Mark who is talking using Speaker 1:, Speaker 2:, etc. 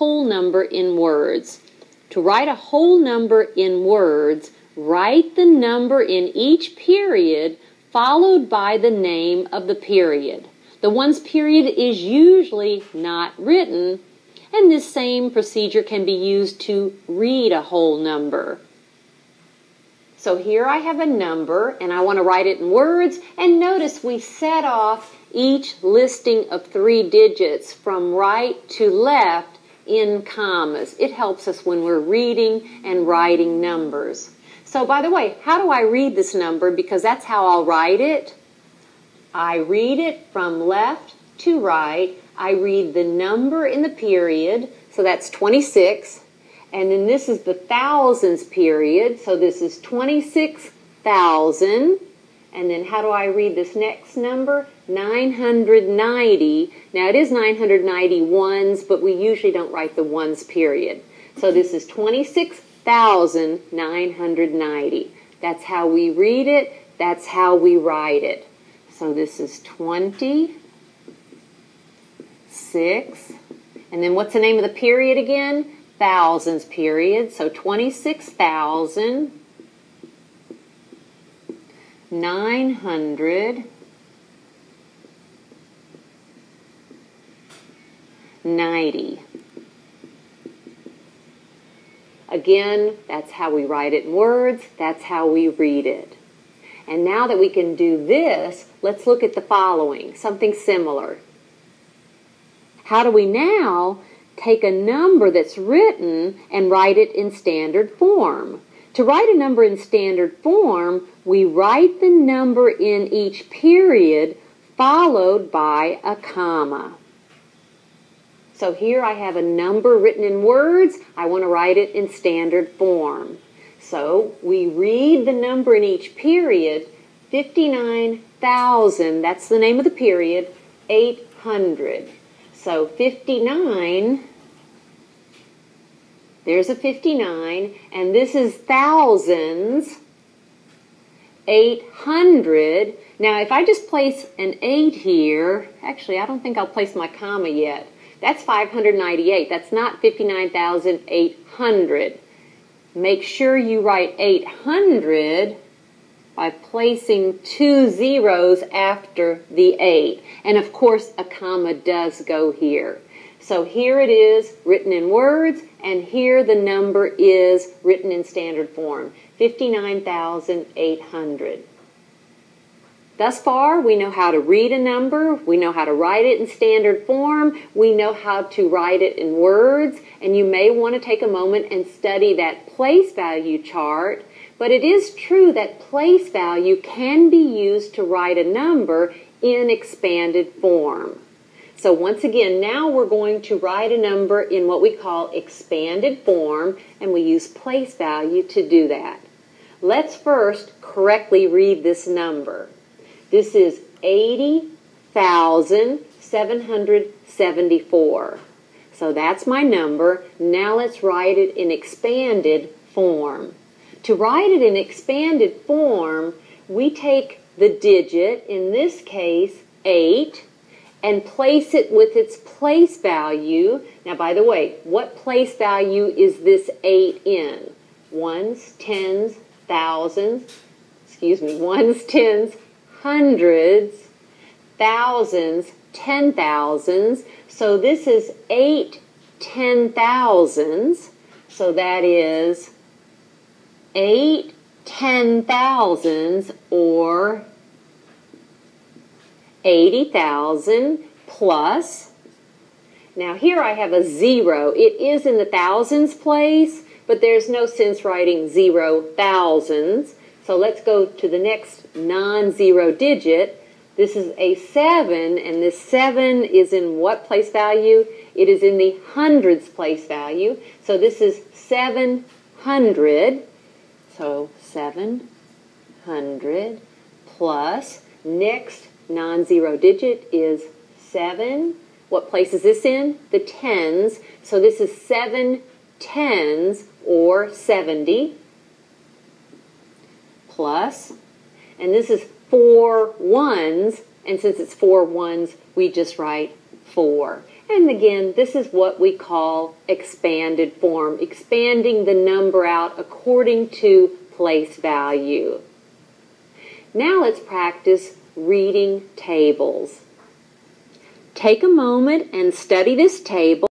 Speaker 1: whole number in words. To write a whole number in words, write the number in each period followed by the name of the period. The ones period is usually not written, and this same procedure can be used to read a whole number. So here I have a number, and I want to write it in words, and notice we set off each listing of 3 digits from right to left in commas. It helps us when we're reading and writing numbers. So by the way, how do I read this number? Because that's how I'll write it. I read it from left to right. I read the number in the period, so that's 26. And then this is the thousands period, so this is 26,000. And then how do I read this next number? 990. Now it is 990 ones, but we usually don't write the ones period. So this is 26,990. That's how we read it. That's how we write it. So this is 26. And then what's the name of the period again? Thousands period. So 26,990. Again, that's how we write it in words. That's how we read it. And now that we can do this, let's look at the following, something similar. How do we now take a number that's written and write it in standard form? To write a number in standard form, we write the number in each period followed by a comma. So here I have a number written in words. I want to write it in standard form. So we read the number in each period, 59,000, that's the name of the period, 800. So 59, there's a 59, and this is thousands, 800. Now if I just place an 8 here, actually I don't think I'll place my comma yet. That's 598. That's not 59,800. Make sure you write 800 by placing 2 zeros after the 8. And of course, a comma does go here. So here it is written in words, and here the number is written in standard form, 59,800. Thus far, we know how to read a number, we know how to write it in standard form, we know how to write it in words, and you may want to take a moment and study that place value chart, but it is true that place value can be used to write a number in expanded form. So once again, now we're going to write a number in what we call expanded form, and we use place value to do that. Let's first correctly read this number. This is 80,774. So that's my number. Now let's write it in expanded form. To write it in expanded form, we take the digit, in this case 8, and place it with its place value. Now by the way, what place value is this 8 in? Ones, tens, thousands, ones, tens, hundreds, thousands, 10,000s. So this is 8 10,000s. So that is 8 10,000s, or 80,000 plus. Now here I have a 0. It is in the thousands place, but there's no sense writing 0 thousands. So let's go to the next non-zero digit. This is a 7, and this 7 is in what place value? It is in the hundreds place value. So this is 700. So 700 plus, next non-zero digit is 7. What place is this in? The tens. So this is 7 tens, or 70. Plus, and this is 4 ones, and since it's 4 ones, we just write 4. And again, this is what we call expanded form, expanding the number out according to place value. Now let's practice reading tables. Take a moment and study this table.